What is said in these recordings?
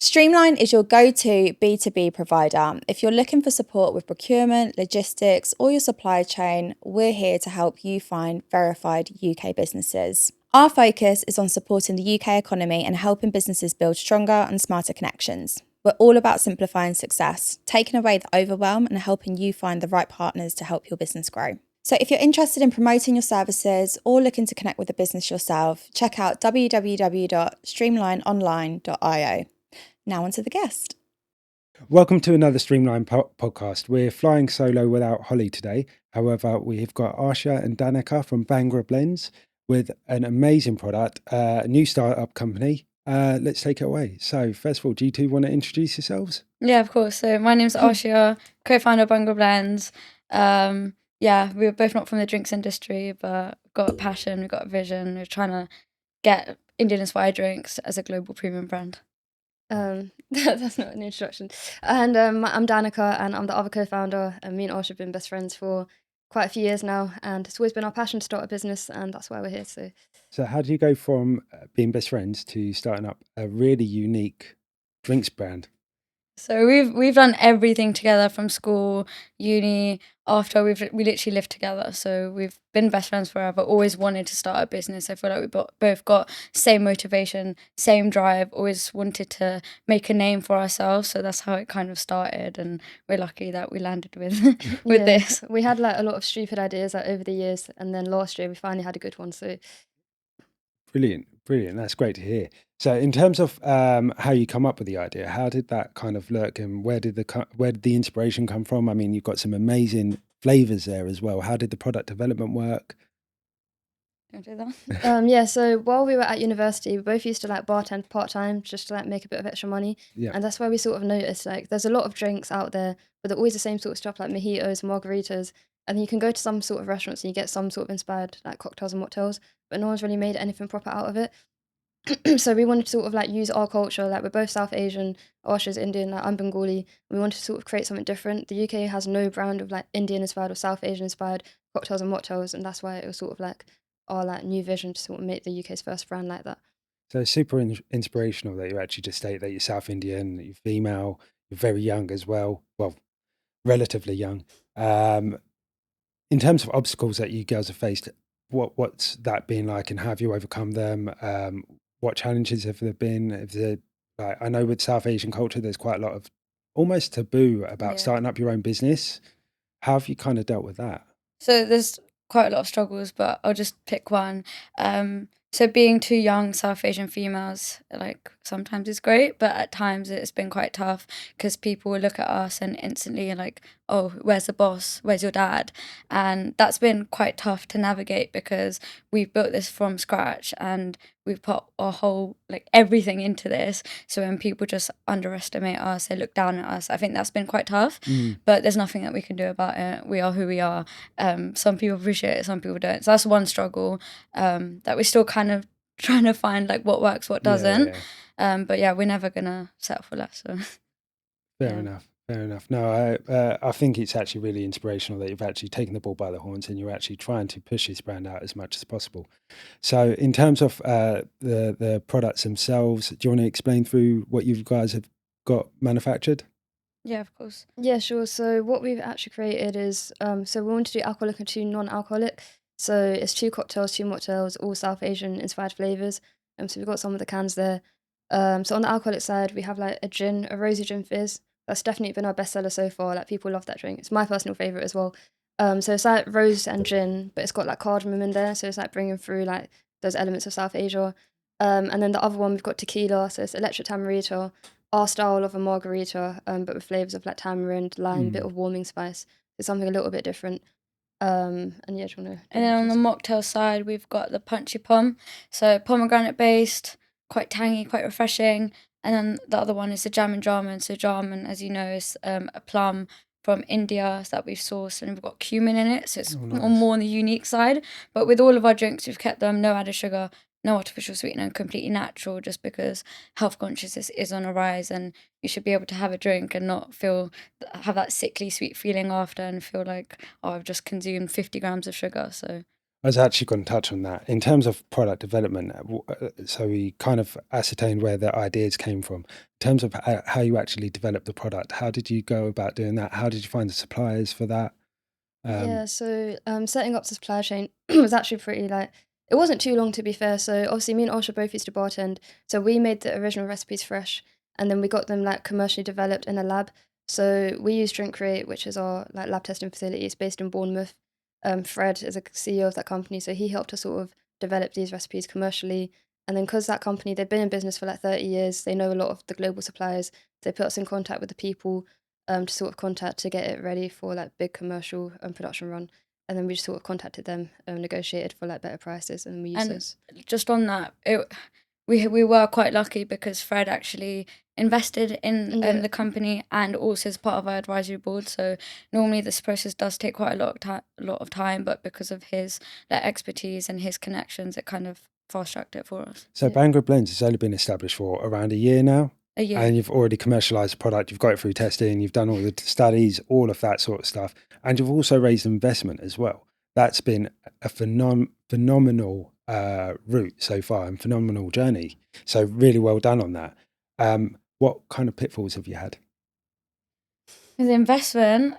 Streamline is your go-to B2B provider. If you're looking for support with procurement, logistics, or your supply chain, we're here to help you find verified UK businesses. Our focus is on supporting the UK economy and helping businesses build stronger and smarter connections. We're all about simplifying success, taking away the overwhelm and helping you find the right partners to help your business grow. So if you're interested in promoting your services or looking to connect with a business yourself, check out www.streamlineonline.io. Now on to the guest. Welcome to another Streamline podcast. We're flying solo without Holly today. However, we've got Arsha and Danica from Bhangra Blends with an amazing product, a new startup company. Let's take it away. So first of all, do you two want to introduce yourselves? Yeah, of course. So my name's Arsha, co-founder of Bhangra Blends. Yeah, we were both not from the drinks industry, but we've got a passion, we've got a vision. We're trying to get Indian-inspired drinks as a global premium brand. That's not an introduction. And I'm Danica, and I'm the other co-founder. And me and Arsha have been best friends for quite a few years now, and it's always been our passion to start a business, and that's why we're here. So how do you go from being best friends to starting up a really unique drinks brand? So we've done everything together from school, uni, after we literally lived together. So we've been best friends forever, always wanted to start a business. I feel like we both got same motivation, same drive, always wanted to make a name for ourselves. So that's how it kind of started, and we're lucky that we landed with this. We had like a lot of stupid ideas like over the years, and then last year we finally had a good one. So Brilliant. That's great to hear. So, in terms of how you come up with the idea, how did that kind of look, and where did the inspiration come from? I mean, you've got some amazing flavors there as well. How did the product development work? Can I do that? yeah. So while we were at university, we both used to like bartend part time just to like make a bit of extra money. Yeah. And that's where we sort of noticed like there's a lot of drinks out there, but they're always the same sort of stuff like mojitos, margaritas. And then you can go to some sort of restaurants and you get some sort of inspired like cocktails and mocktails, but no one's really made anything proper out of it. So we wanted to sort of like use our culture, like we're both South Asian, Arsha's Indian, like I'm Bengali, and we wanted to sort of create something different. The UK has no brand of like Indian inspired or South Asian inspired cocktails and mocktails, and that's why it was sort of like our like new vision to sort of make the UK's first brand like that. So, super inspirational that you actually just state that you're South Indian, that you're female, you're very young as well. Well, relatively young. In terms of obstacles that you girls have faced, what's that been like, and how have you overcome them? What challenges have there been? Like, I know with South Asian culture, there's quite a lot of almost taboo about starting up your own business. How have you kind of dealt with that? So there's quite a lot of struggles, but I'll just pick one. So being two young South Asian females, like sometimes it's great, but at times it's been quite tough because people will look at us and instantly like, oh, where's the boss? Where's your dad? And that's been quite tough to navigate because we've built this from scratch and we've put our whole, like everything into this. So when people just underestimate us, they look down at us, I think that's been quite tough, but there's nothing that we can do about it. We are who we are. Some people appreciate it, some people don't. So that's one struggle that we're still kind of trying to find like what works, what doesn't. But yeah, we're never gonna settle for less. So. Fair enough. No, I think it's actually really inspirational that you've actually taken the ball by the horns and you're actually trying to push this brand out as much as possible. So, in terms of the products themselves, do you want to explain through what you guys have got manufactured? Yeah, of course. Yeah, sure. So what we've actually created is so we want to do alcoholic and two non-alcoholic. So it's two cocktails, two mocktails, all South Asian inspired flavors. So we've got some of the cans there. So on the alcoholic side, we have like a gin, a rosy gin fizz. That's definitely been our bestseller so far. Like people love that drink. It's my personal favorite as well. So it's like rose and gin, but it's got like cardamom in there. So it's like bringing through like those elements of South Asia. And then the other one we've got tequila. So it's electric tamarito, our style of a margarita, but with flavors of like tamarind, lime, bit of warming spice. It's something a little bit different. And yeah, do you want to? And then on the mocktail side, we've got the punchy pom. So pomegranate based, quite tangy, quite refreshing. And then the other one is the jamun jamun. So jamun, as you know, is a plum from India that we've sourced, and we've got cumin in it. So it's more on the unique side. But with all of our drinks, we've kept them no added sugar, no artificial sweetener, and completely natural, just because health consciousness is on a rise, and you should be able to have a drink and not have that sickly sweet feeling after and feel like, oh, I've just consumed 50 grams of sugar. So I was actually going to touch on that. In terms of product development, so we kind of ascertained where the ideas came from. In terms of how you actually develop the product, how did you go about doing that? How did you find the suppliers for that? Yeah, so setting up the supply chain was actually pretty like it wasn't too long to be fair. So obviously me and Osha both used to bartend, so we made the original recipes fresh, and then we got them like commercially developed in a lab. So we use Drink Create, which is our like lab testing facility. It's based in Bournemouth. Fred is a CEO of that company, so he helped us sort of develop these recipes commercially. And then because that company, they've been in business for like 30 years, they know a lot of the global suppliers. They put us in contact with the people to sort of contact to get it ready for like big commercial production run. And then we just sort of contacted them, negotiated for like better prices, and we used And those. just on that, we were quite lucky because Fred actually invested in Yeah. the company and also as part of our advisory board. So normally this process does take quite a lot of time, but because of his like expertise and his connections, it kind of fast tracked it for us. So Yeah. Bhangra Blends has only been established for around a year now. A year. And you've already commercialized the product, you've got it through testing, you've done all the studies, all of that sort of stuff. And you've also raised investment as well. That's been a phenomenal route so far and phenomenal journey. So really well done on that. What kind of pitfalls have you had? With the investment,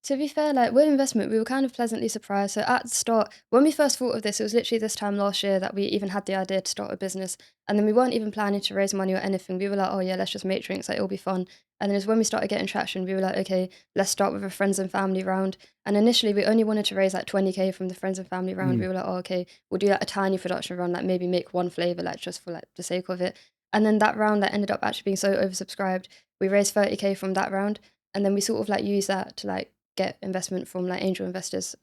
To be fair, like with investment, we were kind of pleasantly surprised. So at the start, when we first thought of this, it was literally this time last year that we even had the idea to start a business. And then we weren't even planning to raise money or anything. We were like, oh yeah, let's just make drinks, like it'll be fun. And then it's when we started getting traction, we were like, okay, let's start with a friends and family round. And initially we only wanted to raise like 20K from the friends and family round. We were like, oh okay, we'll do like a tiny production run, like maybe make one flavor, like just for like the sake of it. And then that round that ended up actually being so oversubscribed, we raised 30K from that round. And then we sort of like use that to like get investment from like angel investors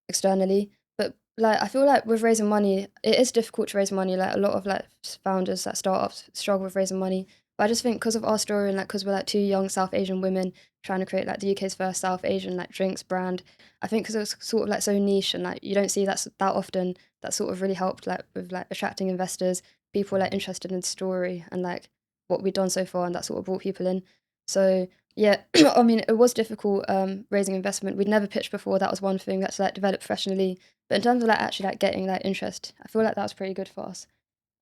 externally. But like I feel like with raising money, it is difficult to raise money. Like a lot of like founders that startups struggle with raising money. But I just think because of our story and like because we're like two young South Asian women trying to create like the UK's first South Asian like drinks brand, I think because it was sort of like so niche and like you don't see that often, that sort of really helped like with like attracting investors, people like interested in the story and like what we've done so far, and that sort of brought people in. So yeah, I mean, it was difficult raising investment. We'd never pitched before. That was one thing that's like developed professionally. But in terms of like actually like getting like interest, I feel like that was pretty good for us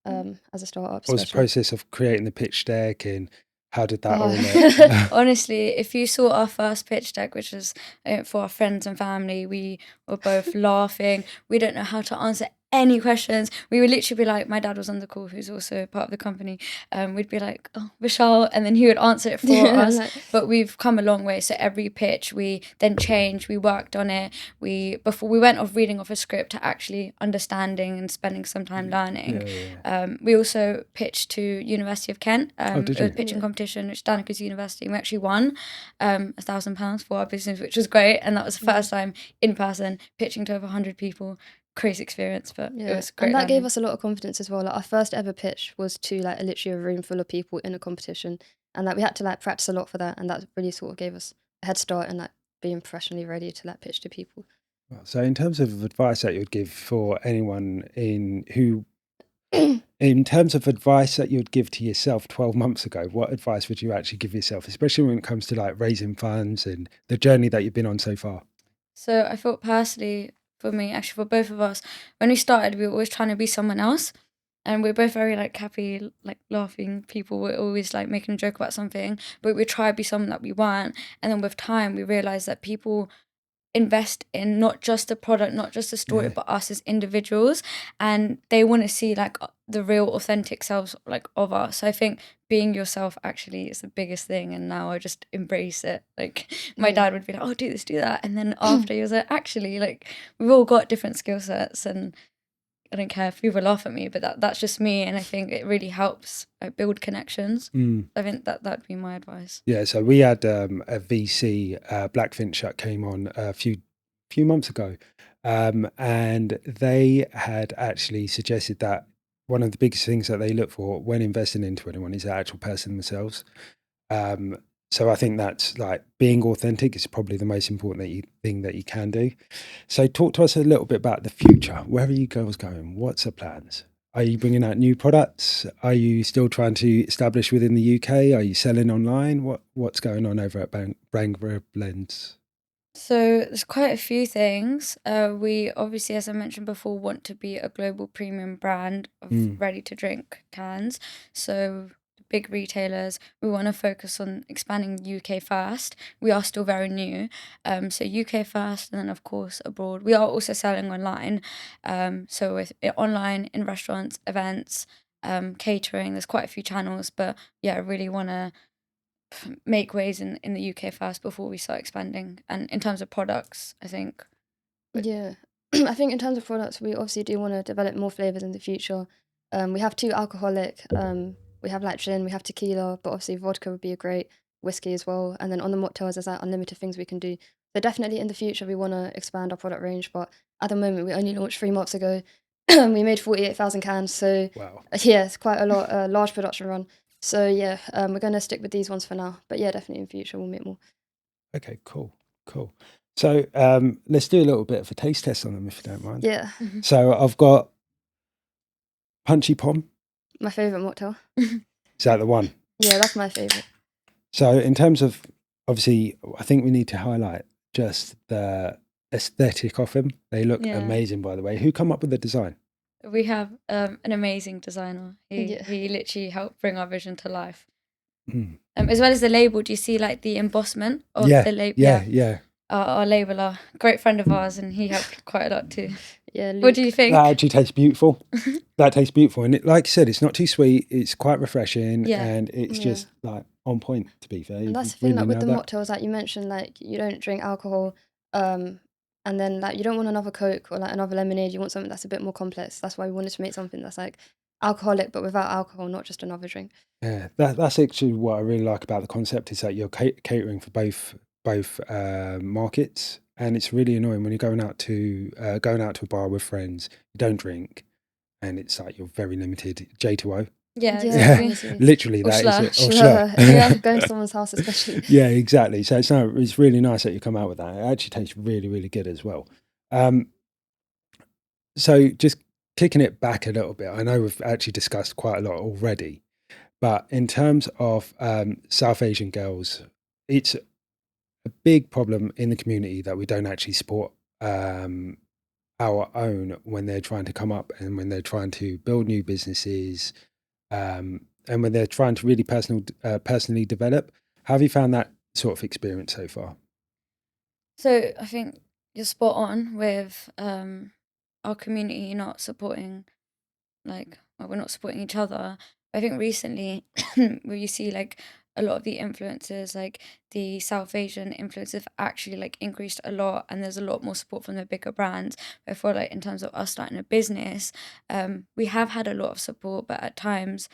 as a startup. What was the Especially. process of creating the pitch deck and how did that all Oh. honestly, if you saw our first pitch deck, which was for our friends and family, we were both laughing. We don't know how to answer any questions. We would literally be like, my dad was on the call, who's also part of the company. We'd be like, oh, Vishal, and then he would answer it for us. But we've come a long way. So every pitch we then changed, we worked on it. Before we went off reading off a script to actually understanding and spending some time learning. We also pitched to University of Kent. did It was you? a pitching competition, which Danica's university. We actually won £1,000 for our business, which was great. And that was the first time in person pitching to over 100 people. Crazy experience, but it was great. And that learning. gave us a lot of confidence as well. Like our first ever pitch was to like literally a room full of people in a competition, and like we had to like practice a lot for that, and that really sort of gave us a head start and like being professionally ready to like pitch to people. So in terms of advice that you would give for anyone in terms of advice that you'd give to yourself 12 months ago, what advice would you actually give yourself, especially when it comes to like raising funds and the journey that you've been on so far? So I thought personally, for me, actually for both of us, when we started, we were always trying to be someone else. And we're both very like happy, like laughing people. We're always like making a joke about something, but we try to be someone that we weren't. And then with time, we realized that people invest in not just the product, not just the story, but us as individuals, and they want to see like the real authentic selves like of us. So I think being yourself actually is the biggest thing, and now I just embrace it. Like my dad would be like, oh, do this, do that, and then after he was like, actually, like we've all got different skill sets, and I don't care if people laugh at me, but that's just me, and I think it really helps build connections. I think that'd be my advice. Yeah, so we had a VC, Blackfinch, that came on a few months ago, and they had actually suggested that one of the biggest things that they look for when investing into anyone is the actual person themselves. So I think that's like being authentic is probably the most important thing that you can do. So talk to us a little bit about the future. Where are you girls going? What's the plans? Are you bringing out new products? Are you still trying to establish within the UK? Are you selling online? What's going on over at Bhangra Blends? So there's quite a few things. We obviously, as I mentioned before, want to be a global premium brand of ready-to-drink cans. So big retailers, we want to focus on expanding UK first. We are still very new, so UK first, and then of course abroad. We are also selling online, so with online, in restaurants, events, catering. There's quite a few channels, but yeah, I really want to make waves in the UK first before we start expanding. And in terms of products, I think. Yeah. I think in terms of products, we obviously do want to develop more flavors in the future. We have 2 alcoholic. We have like gin, we have tequila, but obviously vodka would be a great whiskey as well. And then on the mocktails, there's like unlimited things we can do. So definitely in the future, we want to expand our product range. But at the moment, we only launched 3 months ago. We made 48,000 cans. So Wow. yeah, it's quite a lot, large production run. So yeah, we're going to stick with these ones for now. But yeah, definitely in future, we'll make more. Okay, cool. So let's do a little bit of a taste test on them, if you don't mind. Yeah, So I've got Punchy Pom. my favorite mocktail. Is that the one? Yeah, that's my favorite. So in terms of, obviously, I think we need to highlight just the aesthetic of them. They look Yeah. amazing, by the way. Who come up with the design? We have an amazing designer. Yeah. He literally helped bring our vision to life. Mm. As well as the label, do you see like the embossment of Yeah, the label? yeah. Our labeler, great friend of ours, and he helped quite a lot too. Yeah, What do you think? That actually tastes beautiful. That tastes beautiful. And like you said, it's not too sweet. It's quite refreshing. Yeah. And it's just like on point, to be fair. And that's the You thing, like with nailed the that. mocktails, like you mentioned, like you don't drink alcohol, and then like you don't want another Coke or like another lemonade. You want something that's a bit more complex. That's why we wanted to make something that's like alcoholic but without alcohol, not just another drink. Yeah, that's actually what I really like about the concept is that you're catering for both markets, and it's really annoying when you're going out to a bar with friends, you don't drink, and it's like you're very limited. J2O, Yeah, Yeah, exactly. honestly. literally Or that is it. Or Slur. slur. Yeah, going to someone's house especially. Yeah, exactly. So it's really nice that you come out with that. It actually tastes really, really good as well. So just kicking it back a little bit, I know we've actually discussed quite a lot already, but in terms of South Asian girls, it's a big problem in the community that we don't actually support our own when they're trying to come up and when they're trying to build new businesses, and when they're trying to really personally develop. How have you found that sort of experience so far? So I think you're spot on with our community not supporting, we're not supporting each other. I think recently where you see like a lot of the influencers, like the South Asian influencers have actually like increased a lot, and there's a lot more support from the bigger brands. But I feel like in terms of us starting a business, we have had a lot of support, but at times,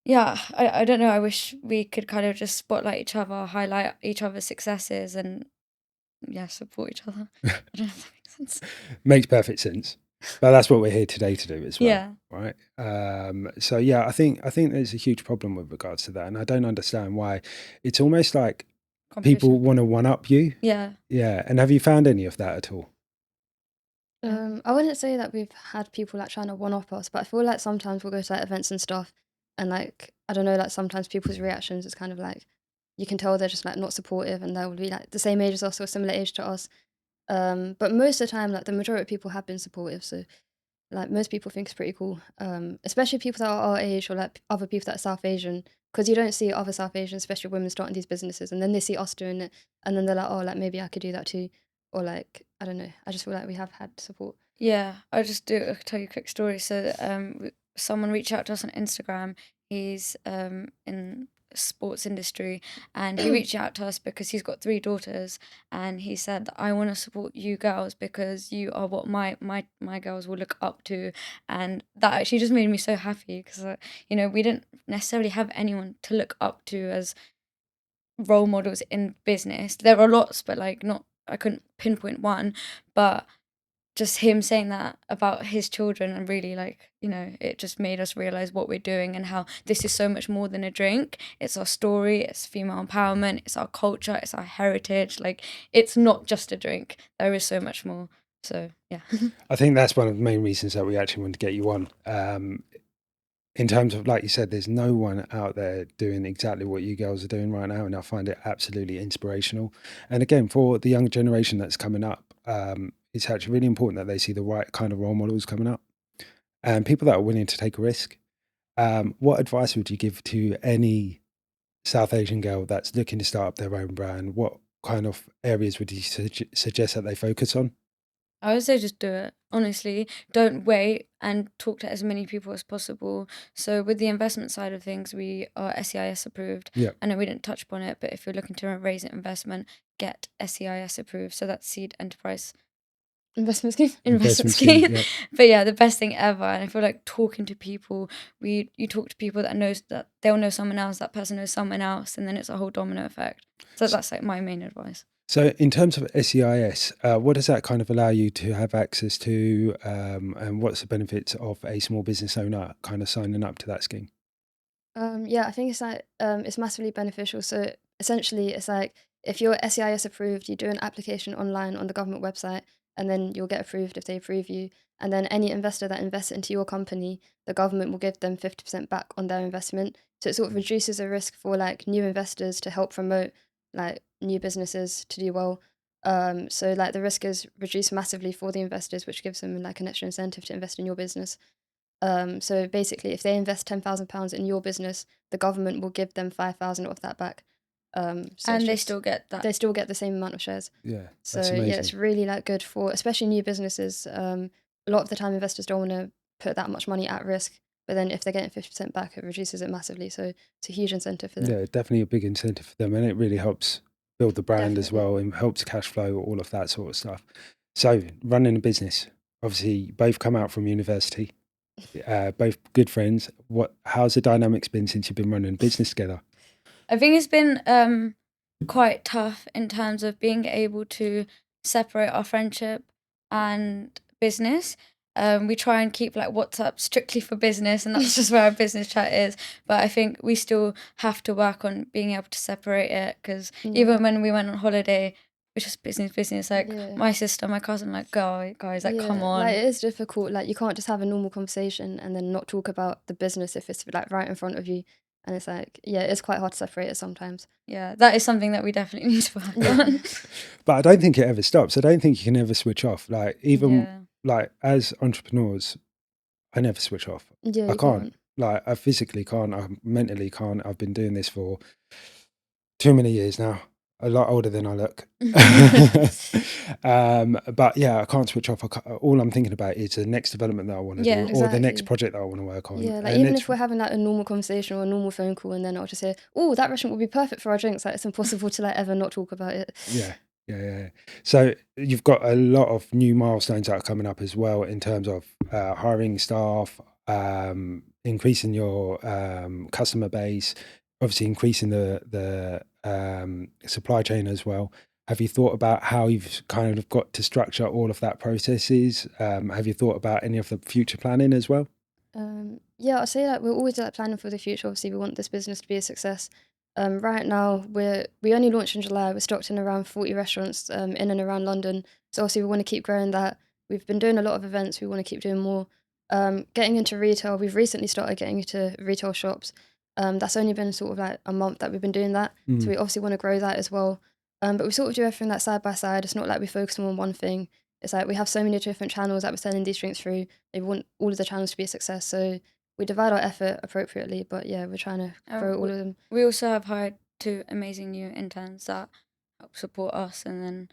yeah, I don't know. I wish we could kind of just spotlight each other, highlight each other's successes, and yeah, support each other. I don't know if that makes sense. Makes perfect sense. But that's what we're here today to do as well. Yeah. Right. So yeah, I think there's a huge problem with regards to that, and I don't understand why. It's almost like people Competition. want to one up you. Yeah. Yeah. And have you found any of that at all? I wouldn't say that we've had people like trying to one up us, but I feel like sometimes we'll go to like events and stuff, and like I don't know, like sometimes people's reactions is kind of like you can tell they're just like not supportive, and they'll be like the same age as us or similar age to us. But most of the time, like the majority of people have been supportive, so like most people think it's pretty cool. Especially people that are our age or like other people that are South Asian, because you don't see other South Asians, especially women, starting these businesses, and then they see us doing it, and then they're like, oh, like maybe I could do that too, or like I don't know. I just feel like we have had support. Yeah, I'll tell you a quick story. So, someone reached out to us on Instagram. He's in sports industry, and he reached out to us because he's got 3 daughters, and he said, "I want to support you girls because you are what my girls will look up to," and that actually just made me so happy because we didn't necessarily have anyone to look up to as role models in business. There are lots, but like not. I couldn't pinpoint one, but just him saying that about his children and really it just made us realize what we're doing and how this is so much more than a drink. It's our story, it's female empowerment, it's our culture, it's our heritage. Like, it's not just a drink. There is so much more. So yeah. I think that's one of the main reasons that we actually wanted to get you on. in terms of, like you said, there's no one out there doing exactly what you girls are doing right now, and I find it absolutely inspirational. And again, for the young generation that's coming up, it's actually really important that they see the right kind of role models coming up and people that are willing to take a risk. What advice would you give to any South Asian girl that's looking to start up their own brand? What kind of areas would you suggest that they focus on? I would say just do it. Honestly, don't wait and talk to as many people as possible. So with the investment side of things, we are SEIS approved. Yeah. I know we didn't touch upon it, but if you're looking to raise an investment, get SEIS approved. So that's Seed Enterprise Investment scheme. investment scheme, scheme. yeah. But yeah, the best thing ever. And I feel like talking to people, you talk to people that knows that they'll know someone else, that person knows someone else, and then it's a whole domino effect. So that's like my main advice. So, in terms of SEIS, what does that kind of allow you to have access to, and what's the benefits of a small business owner kind of signing up to that scheme? Yeah, I think it's like it's massively beneficial. So essentially, it's like if you're SEIS approved, you do an application online on the government website, and then you'll get approved if they approve you. And then any investor that invests into your company, the government will give them 50% back on their investment. So it sort of reduces the risk for like new investors to help promote like new businesses to do well. So like the risk is reduced massively for the investors, which gives them like an extra incentive to invest in your business. So basically, if they invest £10,000 in your business, the government will give them 5,000 of that back. So And they just, still get that. they still get the same amount of shares. Yeah, So that's yeah, amazing. it's really like good for especially new businesses. A lot of the time, investors don't want to put that much money at risk, but then if they're getting 50% back, it reduces it massively. So it's a huge incentive for them. Yeah, definitely a big incentive for them, and it really helps build the brand as Definitely. well, and helps cash flow, all of that sort of stuff. So, running a business, obviously, you both come out from university, both good friends. How's the dynamics been since you've been running a business together? I think it's been quite tough in terms of being able to separate our friendship and business. We try and keep like WhatsApp strictly for business, and that's just where our business chat is. But I think we still have to work on being able to separate it because even when we went on holiday, it's just business. Like Yeah. my sister, my cousin, like guys, like come on. Like it is difficult. Like you can't just have a normal conversation and then not talk about the business if it's like right in front of you. And it's like, yeah, it's quite hard to separate it sometimes. Yeah, that is something that we definitely need to work on. But I don't think it ever stops. I don't think you can ever switch off. Like, even Yeah. like as entrepreneurs, I never switch off. Yeah, I you can't. can't. Like, I physically can't. I mentally can't. I've been doing this for too many years now. A lot older than I look. But yeah, I can't switch off. All I'm thinking about is the next development that I want to Yeah, do, or the next exactly. project that I want to work on. Yeah, like And even it's if we're having like a normal conversation or a normal phone call and then I'll just say, oh, that restaurant would be perfect for our drinks. Like it's impossible to like ever not talk about it. yeah. So you've got a lot of new milestones that are coming up as well in terms of hiring staff, increasing your customer base, obviously increasing the supply chain as well. Have you thought about how you've kind of got to structure all of that processes? Have you thought about any of the future planning as well? Yeah, I'd say like we're always like planning for the future. Obviously, we want this business to be a success. Right now, we only launched in July. We're stocked in around 40 restaurants in and around London. So obviously, we want to keep growing that. We've been doing a lot of events. We want to keep doing more. Getting into retail, we've recently started getting into retail shops. That's only been sort of like a month that we've been doing that. So we obviously want to grow that as well. But we sort of do everything like side by side. It's not like we focus on one thing. It's like we have so many different channels that we're selling these drinks through. We want all of the channels to be a success. So we divide our effort appropriately, but yeah, we're trying to grow all of them. We also have hired 2 amazing new interns that help support us, and then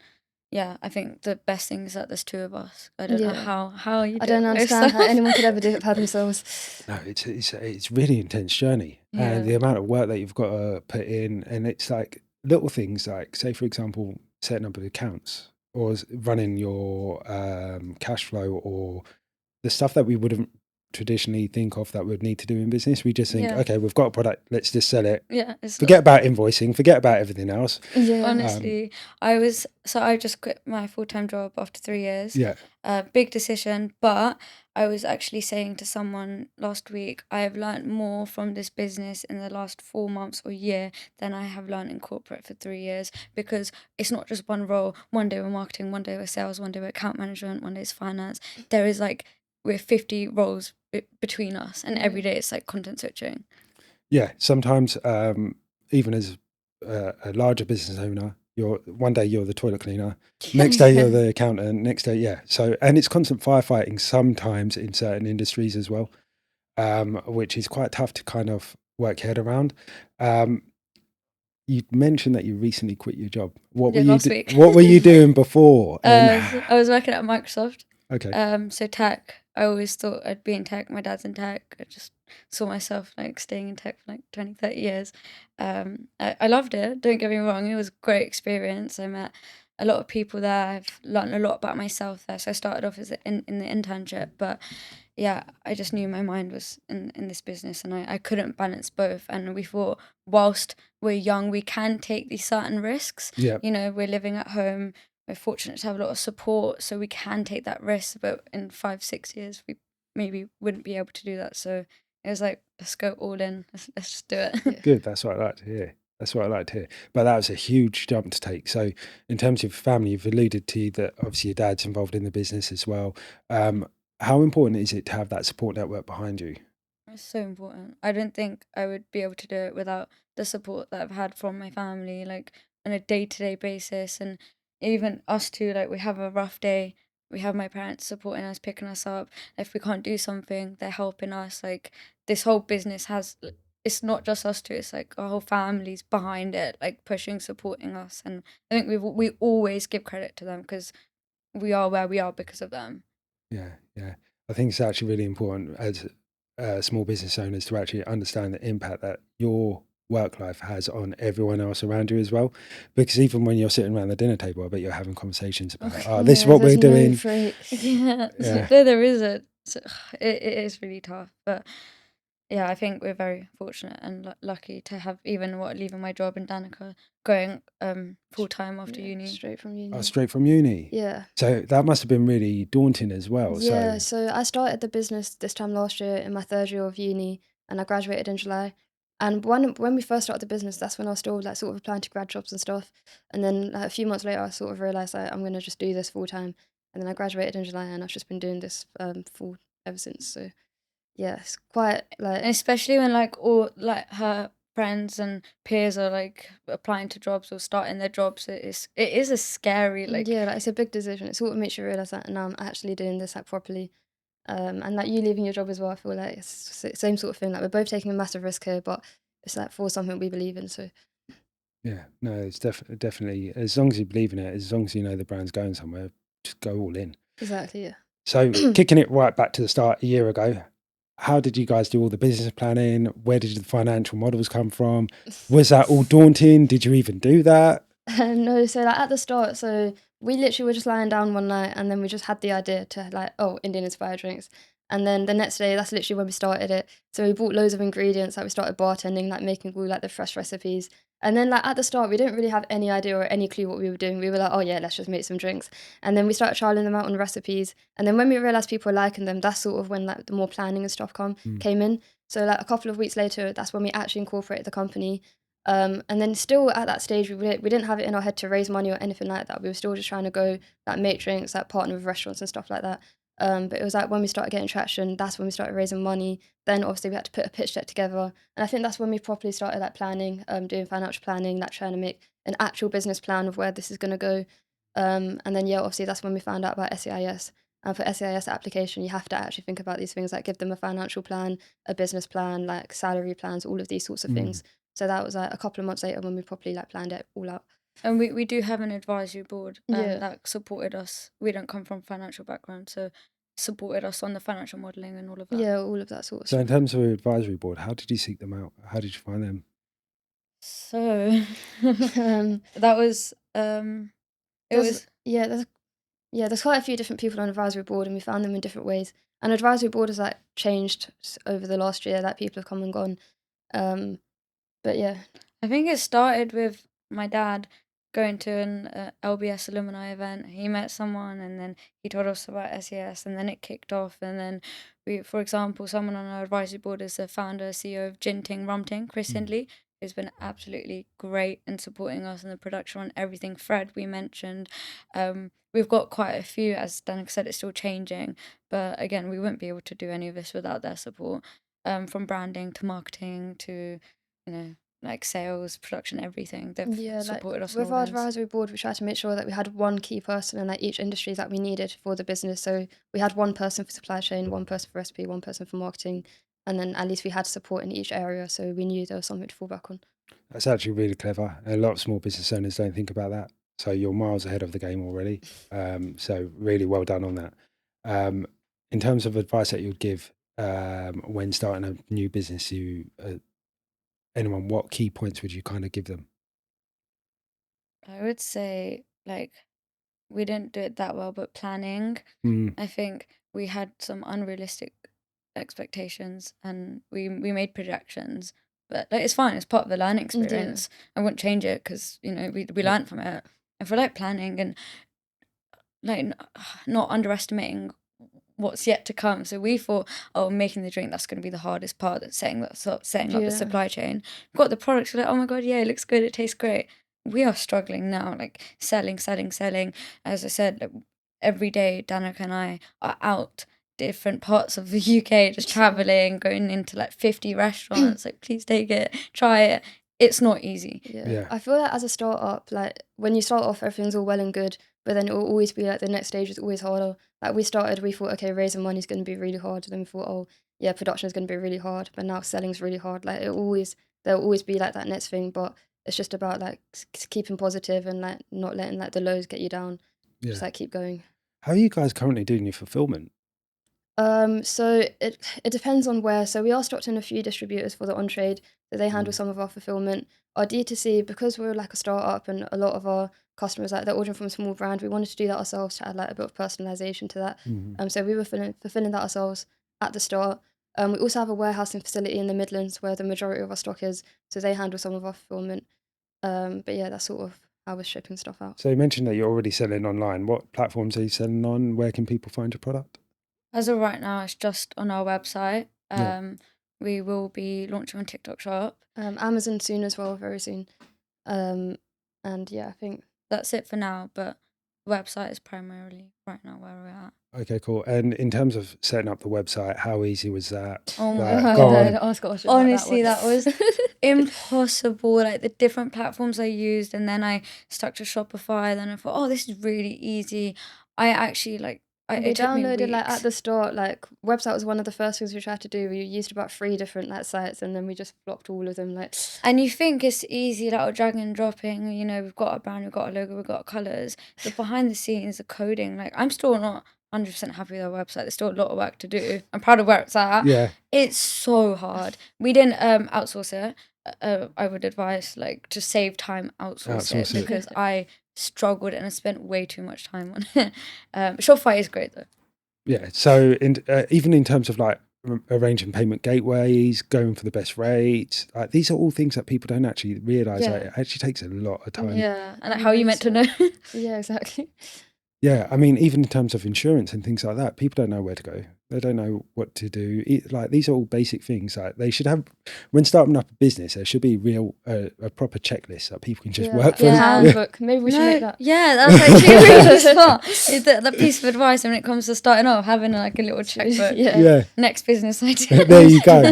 yeah, I think the best thing is that there's 2 of us. I don't know Yeah. how you do I don't it by understand how yourself. anyone could ever do it by themselves. No, it's really intense journey, and the Yeah. amount of work that you've got to put in, and it's like little things like, say for example, setting up accounts or running your cash flow, or the stuff that we wouldn't traditionally think of that we'd need to do in business. We just think, Yeah. okay, we've got a product, let's just sell it. Yeah, it's Forget about invoicing, forget about everything else. Yeah. honestly, I just quit my full-time job after 3 years. Yeah, Big decision, but I was actually saying to someone last week, I have learned more from this business in the last 4 months or year than I have learned in corporate for 3 years, because it's not just one role. One day we're marketing, one day we're sales, one day we're account management, one day it's finance. There is like we're 50 roles between us, and every day it's like content switching. Yeah, sometimes even as a larger business owner, one day you're the toilet cleaner, next day you're the accountant, next day, yeah. So, and it's constant firefighting sometimes in certain industries as well, which is quite tough to kind of work your head around. You mentioned that you recently quit your job. What were last week. What were you doing before? So I was working at Microsoft. Okay. So tech. I always thought I'd be in tech. My dad's in tech. I just saw myself like staying in tech for like 20, 30 years. I loved it. Don't get me wrong. It was a great experience. I met a lot of people there. I've learned a lot about myself there. So I started off as in the internship, but yeah, I just knew my mind was in this business, and I couldn't balance both. And we thought, whilst we're young, we can take these certain risks. Yeah. You know, we're living at home. We're fortunate to have a lot of support, so we can take that risk. But in 5-6 years, we maybe wouldn't be able to do that. So it was like, let's go all in. Let's just do it. Good. That's what I like to hear. That's what I like to hear. But that was a huge jump to take. So, in terms of family, you've alluded to that. Obviously, your dad's involved in the business as well. How important is it to have that support network behind you? It's so important. I don't think I would be able to do it without the support that I've had from my family, like on a day-to-day basis, and even us too. Like we have a rough day, we have my parents supporting us, picking us up. If we can't do something, they're helping us. Like this whole business has, it's not just us two. It's like our whole family's behind it, like pushing, supporting us, and I think we always give credit to them because we are where we are because of them. Yeah, yeah. I think it's actually really important as small business owners to actually understand the impact that your work life has on everyone else around you as well. Because even when you're sitting around the dinner table, I bet you're having conversations about, oh, this is what we're doing. Yeah, Yeah. there isn't. So it is really tough, but yeah, I think we're very fortunate and lucky to have leaving my job in Danica, going full time after uni. Straight from uni. Oh, straight from uni. Yeah. So that must have been really daunting as well. Yeah, so I started the business this time last year in my third year of uni, and I graduated in July. And when we first started the business, that's when I was still like sort of applying to grad jobs and stuff. And then like, a few months later, I sort of realized like, I'm gonna just do this full time. And then I graduated in July, and I've just been doing this full ever since. So yeah, it's quite like, And especially when like all like her friends and peers are like applying to jobs or starting their jobs, it is a scary like yeah, like it's a big decision. It sort of makes you realize that now I'm actually doing this like properly. And like you leaving your job as well, I feel like it's the same sort of thing. Like we're both taking a massive risk here, but it's like for something we believe in. So yeah, no, it's definitely, as long as you believe in it, as long as you know the brand's going somewhere, just go all in. exactly, yeah. So kicking it right back to the start a year ago, how did you guys do all the business planning? Where did the financial models come from? Was that all daunting? Did you even do that? No, so like at the start, so we literally were just lying down one night, and then we just had the idea to like, oh, Indian inspired drinks. And then the next day, that's literally when we started it. So we bought loads of ingredients, like we started bartending, like making all like the fresh recipes. And then like at the start, we didn't really have any idea or any clue what we were doing. We were like, oh yeah, let's just make some drinks. And then we started trialing them out on recipes. And then when we realized people were liking them, that's sort of when like the more planning and stuff came in. So like a couple of weeks later, that's when we actually incorporated the company. And then still at that stage, we didn't have it in our head to raise money or anything like that. We were still just trying to go like make drinks, like partner with restaurants and stuff like that. But it was like when we started getting traction, that's when we started raising money. Then obviously we had to put a pitch deck together, and I think that's when we properly started like planning, doing financial planning, like trying to make an actual business plan of where this is gonna go. And then yeah, obviously that's when we found out about SEIS. And for SEIS application, you have to actually think about these things, like give them a financial plan, a business plan, like salary plans, all of these sorts of things. So that was like a couple of months later when we properly like planned it all out. And we do have an advisory board Yeah. that supported us. We don't come from financial background, so supported us on the financial modelling and all of that. Yeah, all of that sort of So stuff. in terms of an advisory board, how did you seek them out? How did you find them? So that was there's quite a few different people on advisory board, and we found them in different ways. And advisory board has like changed over the last year, that people have come and gone. But yeah, I think it started with my dad going to an LBS alumni event. He met someone, and then he told us about SES, and then it kicked off. And then we, for example, someone on our advisory board is the founder, CEO of Gin Ting Rum Ting, Chris Hindley, has been absolutely great in supporting us in the production on everything. Fred, we mentioned. We've got quite a few, as Danica said, it's still changing. But again, we wouldn't be able to do any of this without their support. From branding to marketing to, like sales, production, everything. They've Yeah, like supported us on with all our ends. advisory board, we tried to make sure that we had one key person in like each industry that we needed for the business. So we had one person for supply chain, one person for recipe, one person for marketing, and then at least we had support in each area, so we knew there was something to fall back on. That's actually really clever. A lot of small business owners don't think about that. So you're miles ahead of the game already. So really well done on that. In terms of advice that you'd give when starting a new business, anyone, what key points would you kind of give them? I would say, like, we didn't do it that well, but planning. Mm, I think we had some unrealistic expectations and we made projections. But like, it's fine, it's part of the learning Yeah. experience. I wouldn't change it because, we learned from it. And for like planning and like not underestimating what's yet to come. So we thought, oh, making the drink, that's going to be the hardest part. That's setting up the Yeah. supply chain. We've got the products. We're like, oh my god, yeah, it looks good. It tastes great. We are struggling now, like selling. As I said, like, every day, Danica and I are out different parts of the UK, just traveling, going into like 50 restaurants. Like, please take it, try it. It's not easy. Yeah. I feel like as a startup, like when you start off, everything's all well and good, but then it will always be like the next stage is always harder. Like we thought, okay, raising money is going to be really hard. Then we thought, oh yeah, production is going to be really hard. But now selling's really hard. Like there'll always be like that next thing. But it's just about like keeping positive and like not letting like the lows get you down. Yeah. Just like keep going. How are you guys currently doing your fulfillment? So it depends on where. So we are stocked in a few distributors for the on-trade, so they handle some of our fulfillment. Our D2C, because we're like a startup and a lot of our customers like they're ordering from a small brand, we wanted to do that ourselves to add like a bit of personalization to that. So we were fulfilling that ourselves at the start. We also have a warehousing facility in the Midlands where the majority of our stock is, so they handle some of our fulfillment. But yeah, that's sort of how we're shipping stuff out. So you mentioned that you're already selling online. What platforms are you selling on? Where can people find your product? As of right now, it's just on our website. Yeah. We will be launching on TikTok Shop. Amazon soon as well, very soon. And yeah, I think That's it for now, but website is primarily right now where we're at. Okay, cool. And in terms of setting up the website, how easy was that? Oh my Like, God. go on. Honestly, that was impossible. Like the different platforms I used, and then I stuck to Shopify. Then I thought, oh, this is really easy. I actually we it took me downloaded like weeks. at the start, like website was one of the first things we tried to do. We used about 3 different like sites, and then we just flopped all of them. Like, And you think it's easy, like dragging and dropping. We've got a brand, we've got a logo, we've got colours. But behind the scenes, the coding, like I'm still not 100% happy with our website. There's still a lot of work to do. I'm proud of where it's at. Yeah. It's so hard. We didn't outsource it. I would advise to save time, outsource it Outsource it. because I struggled and I spent way too much time on it. Shopify is great though. Yeah. So even in terms of like arranging payment gateways, going for the best rates, like these are all things that people don't actually realise. Yeah. Like, it actually takes a lot of time. Yeah, and how are you meant to know? yeah, exactly. Yeah, I mean, even in terms of insurance and things like that, people don't know where to go. They don't know what to do. Like these are all basic things. Like they should have, when starting up a business, there should be a proper checklist that people can just work from. Handbook. Maybe we should make that. Yeah, that's actually really smart. The piece of advice when it comes to starting off, having like a little checkbook. Yeah. Next business idea. There you go.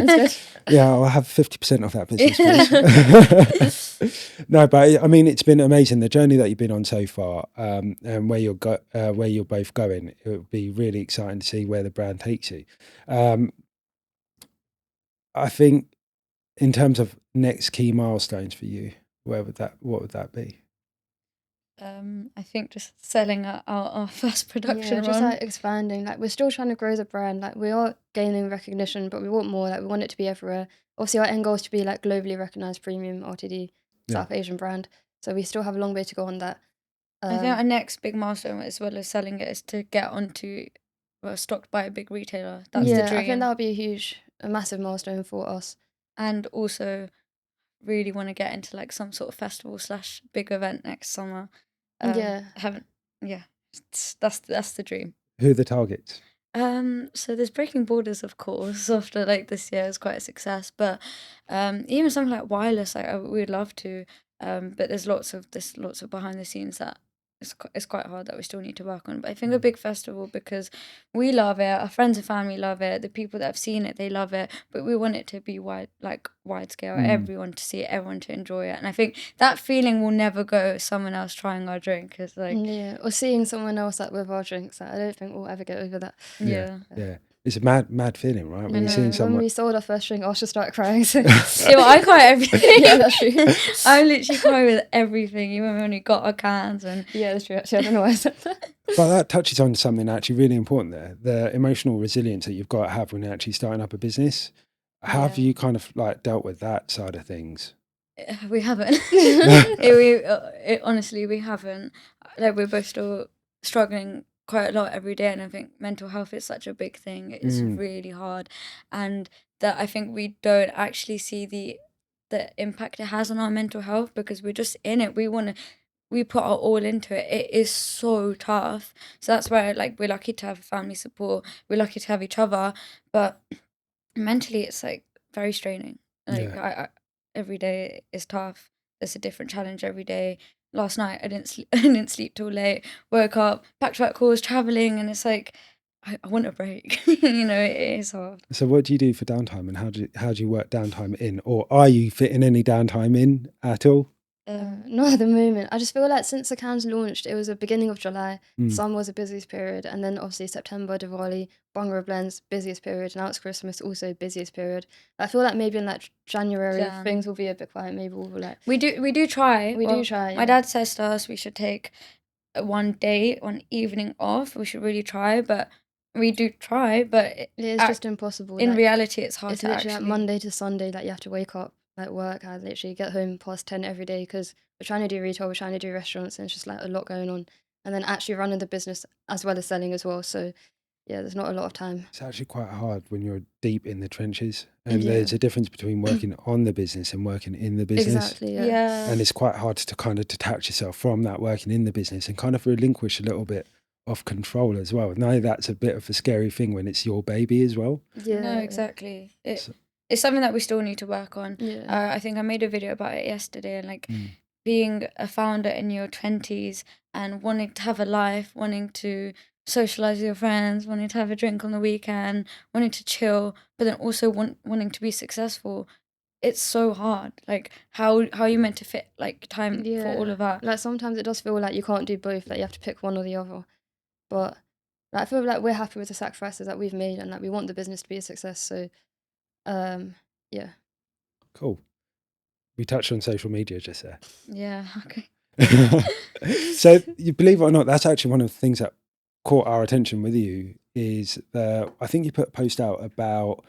Yeah, I'll have 50% off that business, please. No, but I mean, it's been amazing the journey that you've been on so far, and where you're both going. It would be really exciting to see where the brand takes you. I think, in terms of next key milestones for you, what would that be? I think just selling our first production just run. like expanding. Like we're still trying to grow the brand. Like we are gaining recognition, but we want more. Like we want it to be everywhere. Obviously, our end goal is to be like globally recognized premium RTD South Asian brand. So we still have a long way to go on that. I think our next big milestone, as well as selling it, is to get onto stocked by a big retailer. That's the dream. I think that would be a massive milestone for us. And also, really want to get into like some sort of festival / big event next summer. That's the dream. Who are the targets? So there's Breaking Borders, of course, after like this year is quite a success. But even something like Wireless, like we'd love to. But there's lots of behind the scenes that it's quite hard that we still need to work on. But I think a big festival, because we love it, our friends and family love it, the people that have seen it, they love it. But we want it to be wide scale, everyone to see it, everyone to enjoy it. And I think that feeling will never go. Someone else trying our drink is like, Yeah, or seeing someone else like with our drinks. Like, I don't think we'll ever get over that. yeah. It's a mad feeling, right? When you're seeing When someone. we sold our first drink, I just started crying. So. Yeah, well, I cry everything. Yeah, that's true. I literally cry with everything, even when we got our cans and Yeah, that's true. Actually, I don't know why I said that. But that touches on something actually really important there, the emotional resilience that you've got to have when you're actually starting up a business. How have Yeah. you kind of like dealt with that side of things? we haven't. Honestly, we haven't. Like, we're both still struggling quite a lot every day, and I think mental health is such a big thing. It's really hard, and that I think we don't actually see the impact it has on our mental health, because we're just in it. We put our all into it. It is so tough. So that's why, like, we're lucky to have family support. We're lucky to have each other, but mentally it's like very straining. Like, I every day is tough. There's a different challenge every day. Last night I didn't sleep. I didn't sleep till late. Woke up, back-to-back calls, traveling, and it's like I want a break. It is hard. So what do you do for downtime, and how do you work downtime in, or are you fitting any downtime in at all? Not at the moment. I just feel like since the cans launched, it was the beginning of July. Summer was the busiest period, and then obviously September, Diwali, Bhangra Blends, busiest period. Now it's Christmas, also busiest period. I feel like maybe in like January Jan. things will be a bit quiet. Maybe we'll like We do try. we do try. My dad says to us we should take one evening off. We should really try, but we do try. But It is just impossible. in like, reality, it's hard it's to literally actually. like Monday to Sunday. Like you have to wake up, like work. I literally get home past 10 every day because we're trying to do retail, we're trying to do restaurants, and it's just like a lot going on. And then actually running the business as well as selling as well. So yeah, there's not a lot of time. It's actually quite hard when you're deep in the trenches, and Yeah. there's a difference between working on the business and working in the business. Exactly. Yeah. Yeah. And it's quite hard to kind of detach yourself from that working in the business and kind of relinquish a little bit of control as well. Now that's a bit of a scary thing when it's your baby as well. Yeah. No, exactly. So- It's something that we still need to work on. Yeah. I think I made a video about it yesterday, and like being a founder in your 20s and wanting to have a life, wanting to socialize with your friends, wanting to have a drink on the weekend, wanting to chill, but then also wanting to be successful. It's so hard. Like, how are you meant to fit like time for all of that? Like sometimes it does feel like you can't do both. Like you have to pick one or the other. But like, I feel like we're happy with the sacrifices that we've made, and like we want the business to be a success. So, yeah. Cool. We touched on social media just there. Yeah. Okay. So you believe it or not, that's actually one of the things that caught our attention with you is I think you put a post out about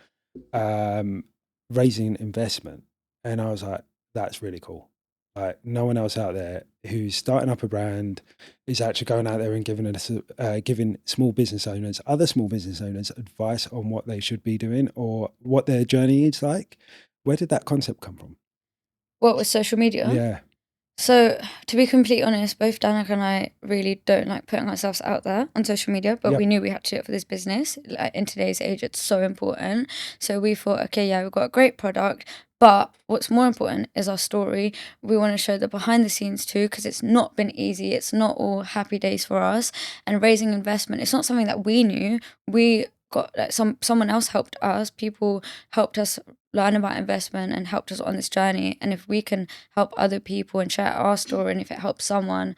raising investment, and I was like, that's really cool. Like, no one else out there who's starting up a brand is actually going out there and giving small business owners, other small business owners, advice on what they should be doing or what their journey is like. Where did that concept come from? What was social media? Yeah. So, to be completely honest, both Danica and I really don't like putting ourselves out there on social media, but Yep. we knew we had to do it for this business. Like, in today's age, it's so important. So we thought, okay, yeah, we've got a great product, but what's more important is our story. We want to show the behind the scenes too, because it's not been easy. It's not all happy days for us. And raising investment, it's not something that we knew. We got like someone else helped us. People helped us learn about investment and helped us on this journey. And if we can help other people and share our story, and if it helps someone,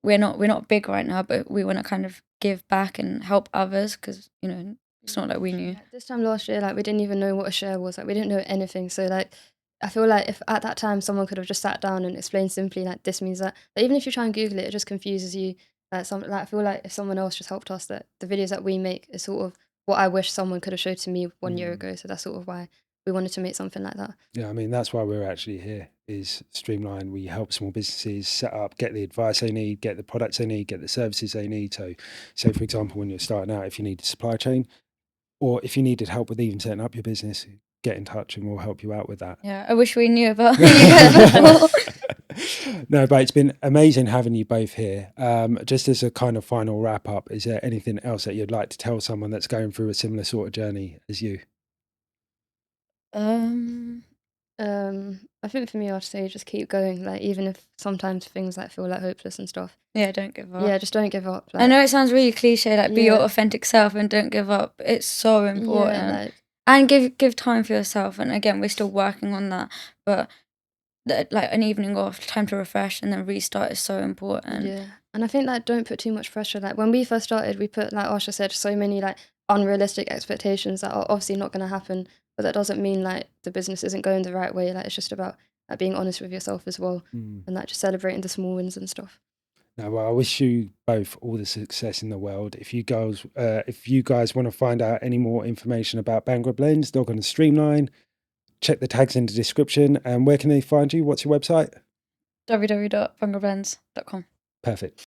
we're not big right now, but we want to kind of give back and help others, because it's not like we knew. Like, this time last year, like we didn't even know what a share was. Like we didn't know anything. So like I feel like if at that time someone could have just sat down and explained simply like this means that, like, even if you try and Google it, it just confuses you. Like I feel like if someone else just helped us, that the videos that we make is sort of what I wish someone could have showed to me 1 year ago. So that's sort of why we wanted to make something like that. Yeah, I mean, that's why we're actually here, is Streamline. We help small businesses set up, get the advice they need, get the products they need, get the services they need. So for example, when you're starting out, if you need a supply chain, or if you needed help with even setting up your business, get in touch and we'll help you out with that. Yeah, I wish we knew about you guys before. No, but it's been amazing having you both here. Just as a kind of final wrap up, is there anything else that you'd like to tell someone that's going through a similar sort of journey as you? I think for me, I'd say just keep going. Like even if sometimes things like feel like hopeless and stuff. Yeah, don't give up. Yeah, just don't give up. I Like, know it sounds really cliche, like be your Yeah. authentic self and don't give up. It's so yeah, important. like And give time for yourself. And again, we're still working on that. But like an evening off, time to refresh and then restart is so important. yeah. And I think like don't put too much pressure. Like when we first started, we put, like Asha said, so many like unrealistic expectations that are obviously not going to happen. But that doesn't mean like the business isn't going the right way. Like it's just about like being honest with yourself as well, and like just celebrating the small wins and stuff. No, well, I wish you both all the success in the world. If you guys want to find out any more information about Bhangra Blends, log on to Streamline. Check the tags in the description. And where can they find you? What's your website? www.bhangrablends.com. Perfect.